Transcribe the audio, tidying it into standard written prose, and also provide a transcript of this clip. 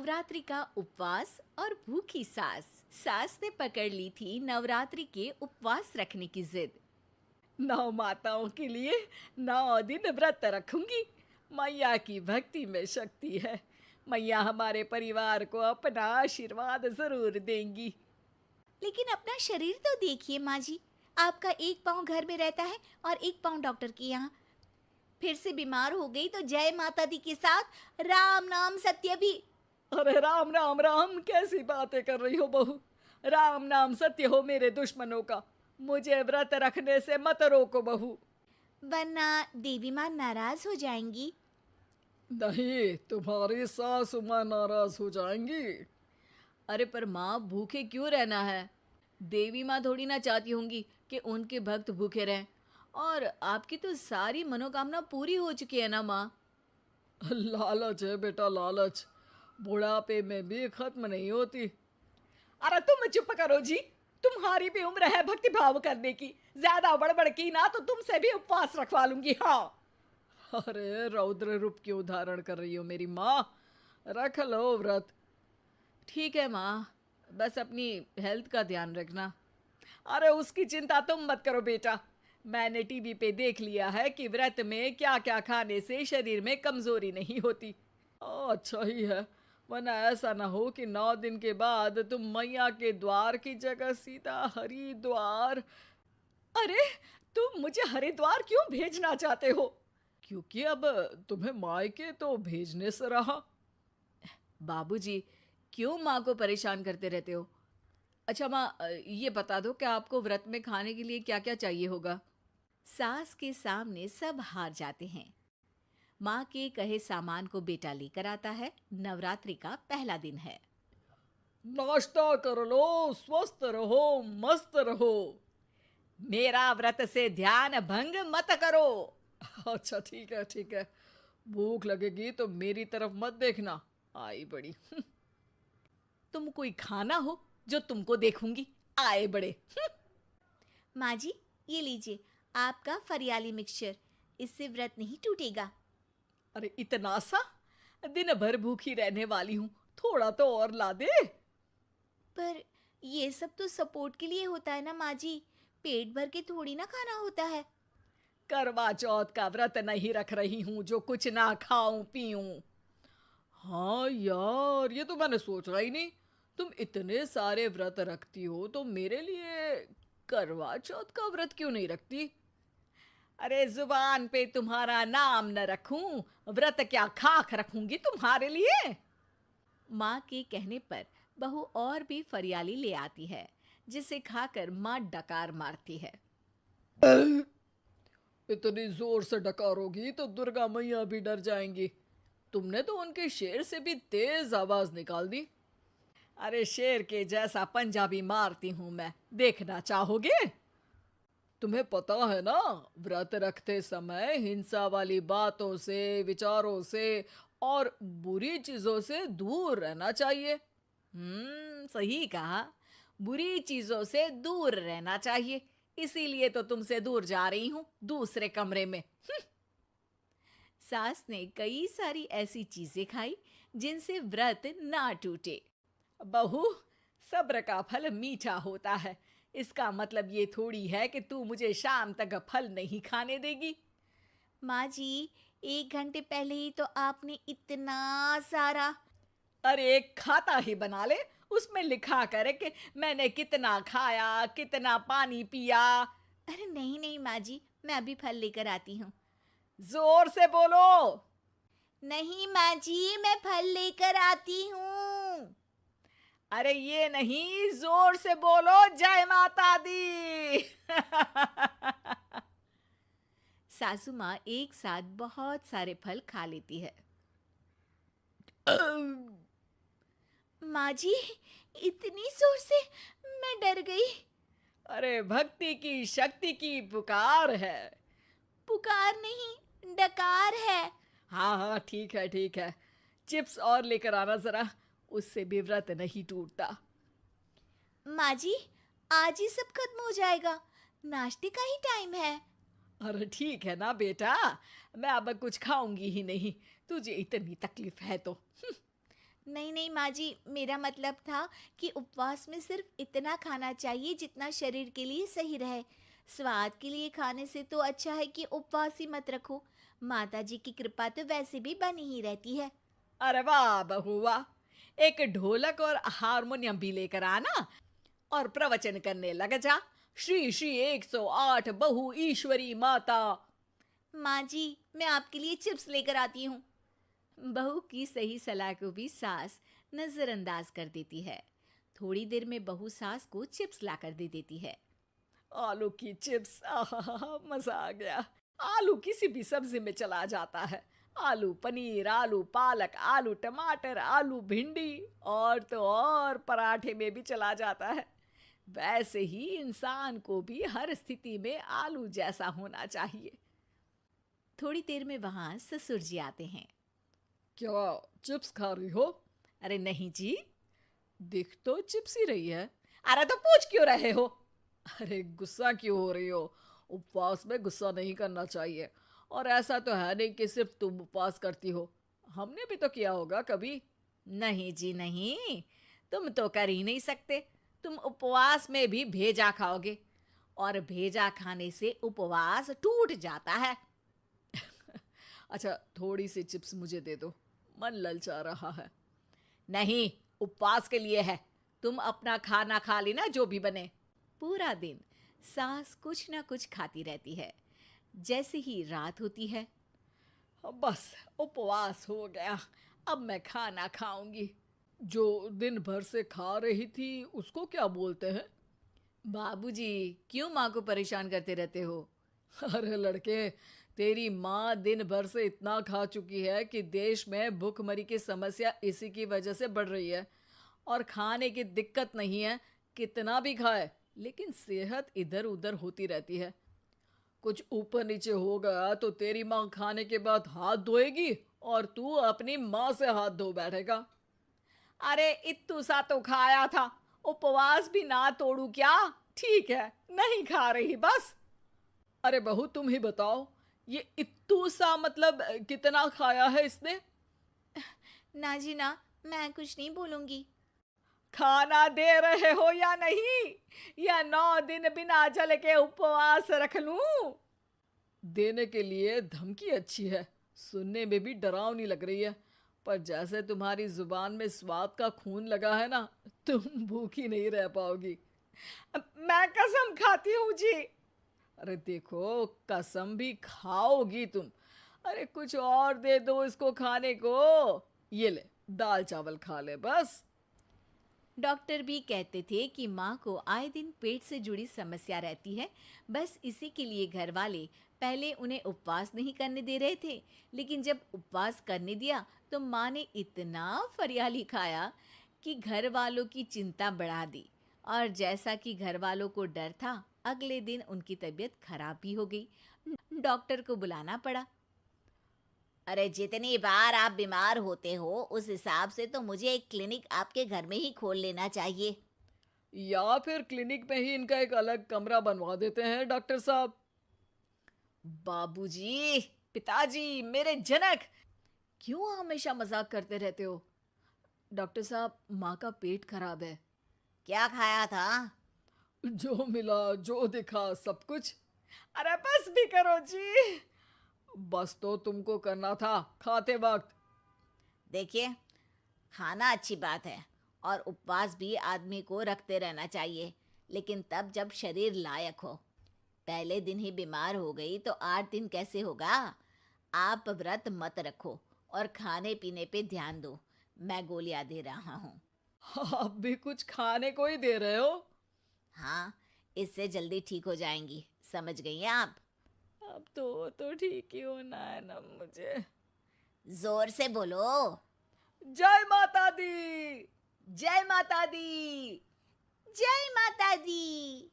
नवरात्रि का उपवास और भूखी सास। सास ने पकड़ ली थी नवरात्रि के उपवास रखने की जिद। 9 माताओं के लिए 9 दिन व्रत रखूंगी। मैया की भक्ति में शक्ति है। मैया हमारे परिवार को अपना आशीर्वाद जरूर देंगी। लेकिन अपना शरीर तो देखिए माँ जी, आपका एक पाँव घर में रहता है और एक पाँव डॉक्टर के यहाँ। फिर से बीमार हो गई तो जय माता दी के साथ राम नाम सत्य भी। अरे राम राम राम, कैसी बातें कर रही हो बहू। राम नाम सत्य हो मेरे दुश्मनों का। मुझे व्रत रखने से मत रोको बहू। वरना देवी माँ नाराज हो जाएंगी। नहीं, तुम्हारी सासु माँ नाराज हो जाएंगी। अरे पर माँ, भूखे क्यों रहना है? देवी माँ थोड़ी ना चाहती होंगी कि उनके भक्त भूखे रहें। और आपकी तो सारी मनोकामना पूरी हो चुकी है ना माँ। लालच है बेटा, लालच बुढ़ापे में भी खत्म नहीं होती। अरे तुम चुप करो जी। तुम्हारी भी उम्र है भक्ति भाव करने की। ज्यादा बड़बड़ की ना तो तुमसे भी उपवास रखवा लूंगी। हाँ। अरे रौद्र रूप क्यों धारण कर रही हो मेरी माँ। रख लो व्रत। ठीक है माँ, बस अपनी हेल्थ का ध्यान रखना। अरे उसकी चिंता तुम मत करो बेटा। मैंने टीवी पे देख लिया है कि व्रत में क्या क्या खाने से शरीर में कमजोरी नहीं होती। अच्छा ही है, वरना ऐसा ना हो कि 9 दिन के बाद तुम मैया के द्वार की जगह सीधा हरिद्वार। अरे तुम मुझे हरिद्वार क्यों भेजना चाहते हो? क्योंकि अब तुम्हें मायके तो भेजने से रहा। बाबूजी, क्यों माँ को परेशान करते रहते हो? अच्छा माँ, ये बता दो कि आपको व्रत में खाने के लिए क्या क्या चाहिए होगा। सास के सामने सब हार जाते हैं। माँ के कहे सामान को बेटा लेकर आता है। नवरात्रि का पहला दिन है। नाश्ता कर लो, स्वस्थ रहो, मस्त रहो। मेरा व्रत से ध्यान भंग मत करो। अच्छा ठीक है ठीक है। भूख लगेगी तो मेरी तरफ मत देखना। आई बड़ी। तुम कोई खाना हो जो तुमको देखूंगी। आए बड़े। माँ जी, ये लीजिए आपका फरियाली मिक्सचर। इससे व्रत नहीं टूटेगा। अरे इतना सा? दिन भर भूखी रहने वाली हूँ, थोड़ा तो और ला दे। पर ये सब तो सपोर्ट के लिए होता है ना माँ जी, पेट भर के थोड़ी ना खाना होता है। करवा चौथ का व्रत नहीं रख रही हूँ जो कुछ ना खाऊं पीऊं। हाँ यार, ये तो मैंने सोचा ही नहीं। तुम इतने सारे व्रत रखती हो तो मेरे लिए करवा चौथ का व्रत क्यों नहीं रखती? अरे जुबान पे तुम्हारा नाम न रखूं, व्रत क्या खाक रखूंगी तुम्हारे लिए। माँ के कहने पर बहू और भी फरियाली ले आती है, जिसे खाकर माँ डकार मारती है। इतनी जोर से डकारोगी तो दुर्गा मैया भी डर जाएंगी। तुमने तो उनके शेर से भी तेज आवाज निकाल दी। अरे शेर के जैसा पंजाबी मारती हूं मैं, देखना चाहोगे? तुम्हें पता है ना, व्रत रखते समय हिंसा वाली बातों से, विचारों से और बुरी चीजों से दूर रहना चाहिए। सही कहा। बुरी चीजों से दूर रहना चाहिए। इसीलिए तो तुमसे दूर जा रही हूँ, दूसरे कमरे में। सास ने कई सारी ऐसी चीजें खाई जिनसे व्रत ना टूटे। बहू, सब्र का फल मीठा होता है। इसका मतलब ये थोड़ी है कि तू मुझे शाम तक फल नहीं खाने देगी। माँ जी, 1 घंटे पहले ही तो आपने इतना सारा। अरे एक खाता ही बना ले, उसमें लिखा करे कि मैंने कितना खाया, कितना पानी पिया। अरे नहीं नहीं माँ जी, मैं अभी फल लेकर आती हूँ। जोर से बोलो। नहीं माँ जी, मैं फल लेकर आती हूँ। अरे ये नहीं, जोर से बोलो, जय माता दी। सासू माँ एक साथ बहुत सारे फल खा लेती है। माँ जी, इतनी जोर से मैं डर गई। अरे भक्ति की शक्ति की पुकार है। पुकार नहीं, डकार है। हाँ हाँ ठीक है ठीक है। चिप्स और लेकर आना जरा, उससे भी व्रत नहीं टूटता। माँ जी, आज ही सब खत्म हो जाएगा, नाश्ते का ही टाइम है। अरे ठीक है ना बेटा, मैं अब कुछ खाऊंगी ही नहीं, तुझे इतनी तकलीफ है तो। नहीं नहीं माँ जी, मेरा मतलब था कि उपवास में सिर्फ इतना खाना चाहिए जितना शरीर के लिए सही रहे। स्वाद के लिए खाने से तो अच्छा है कि उपवास ही मत रखो। माता जी की कृपा तो वैसे भी बनी ही रहती है। अरे वाह बहू वाह, एक ढोलक और हारमोनियम भी लेकर आना और प्रवचन करने लग जा। श्री श्री 108 बहु ईश्वरी माता। माँ जी, मैं आपके लिए चिप्स लेकर आती हूँ। बहू की सही सलाह को भी सास नजरअंदाज कर देती है। थोड़ी देर में बहू सास को चिप्स लाकर दे देती है। आलू की चिप्स, आहा मजा आ गया। आलू किसी भी सब्जी में चला जाता है। आलू पनीर, आलू पालक, आलू टमाटर, आलू भिंडी और तो और पराठे में भी चला जाता है। वैसे ही इंसान को भी हर स्थिति में आलू जैसा होना चाहिए। थोड़ी देर में वहां ससुर जी आते हैं। क्या चिप्स खा रही हो? अरे नहीं जी, दिख तो चिप्स ही रही है। अरे तो पूछ क्यों रहे हो? अरे गुस्सा क्यों हो रही हो? उपवास में गुस्सा नहीं करना चाहिए। और ऐसा तो है नहीं कि सिर्फ तुम उपवास करती हो, हमने भी तो किया होगा कभी। नहीं जी नहीं, तुम तो कर ही नहीं सकते। तुम उपवास में भी भेजा खाओगे और भेजा खाने से उपवास टूट जाता है। अच्छा थोड़ी सी चिप्स मुझे दे दो, मन ललचा रहा है। नहीं, उपवास के लिए है। तुम अपना खाना खा लेना जो भी बने। पूरा दिन सास कुछ ना कुछ खाती रहती है। जैसे ही रात होती है, अब बस उपवास हो गया, अब मैं खाना खाऊंगी। जो दिन भर से खा रही थी उसको क्या बोलते हैं? बाबूजी क्यों माँ को परेशान करते रहते हो? अरे लड़के, तेरी माँ दिन भर से इतना खा चुकी है कि देश में भूखमरी की समस्या इसी की वजह से बढ़ रही है। और खाने की दिक्कत नहीं है, कितना भी खाए लेकिन सेहत इधर उधर होती रहती है। कुछ ऊपर नीचे हो गया तो तेरी माँ खाने के बाद हाथ धोएगी और तू अपनी माँ से हाथ धो बैठेगा। अरे इत्तू सा तो खाया था, उपवास भी ना तोड़ू क्या? ठीक है, नहीं खा रही बस। अरे बहू तुम ही बताओ, ये इत्तू सा मतलब कितना खाया है इसने? ना जी ना, मैं कुछ नहीं बोलूंगी। खाना दे रहे हो या नहीं, या 9 दिन बिना जल के उपवास रख लूं? देने के लिए धमकी अच्छी है, सुनने में भी डरावनी लग रही है। पर जैसे तुम्हारी जुबान में स्वाद का खून लगा है ना, तुम भूखी नहीं रह पाओगी। मैं कसम खाती हूँ जी। अरे देखो, कसम भी खाओगी तुम। अरे कुछ और दे दो इसको खाने को। ये ले, दाल चावल खा ले बस। डॉक्टर भी कहते थे कि माँ को आए दिन पेट से जुड़ी समस्या रहती है। बस इसी के लिए घर वाले पहले उन्हें उपवास नहीं करने दे रहे थे, लेकिन जब उपवास करने दिया तो माँ ने इतना फरियाली खाया कि घर वालों की चिंता बढ़ा दी। और जैसा कि घर वालों को डर था, अगले दिन उनकी तबीयत खराब भी हो गई। डॉक्टर को बुलाना पड़ा। अरे जितनी बार आप बीमार होते हो उस हिसाब से तो मुझे एक क्लिनिक आपके घर में ही खोल लेना चाहिए। या फिर क्लिनिक में ही इनका एक अलग कमरा बनवा देते हैं डॉक्टर साहब। बाबूजी, पिताजी, मेरे जनक, क्यों हमेशा मजाक करते रहते हो? डॉक्टर साहब, माँ का पेट खराब है। क्या खाया था? जो मिला जो दिखा सब कुछ। अरे बस भी करो जी। बस तो तुमको करना था खाते वक्त। देखिए, खाना अच्छी बात है और उपवास भी आदमी को रखते रहना चाहिए, लेकिन तब जब शरीर लायक हो। पहले दिन ही बीमार हो गई तो 8 दिन कैसे होगा? आप व्रत मत रखो और खाने पीने पे ध्यान दो। मैं गोलियां दे रहा हूँ। आप भी कुछ खाने को ही दे रहे हो? हाँ, इससे जल्दी ठीक हो जाएंगी। समझ गई हैं आप? अब तो ठीक ही होना है ना मुझे। जोर से बोलो। जय माता दी। जय माता दी। जय माता दी।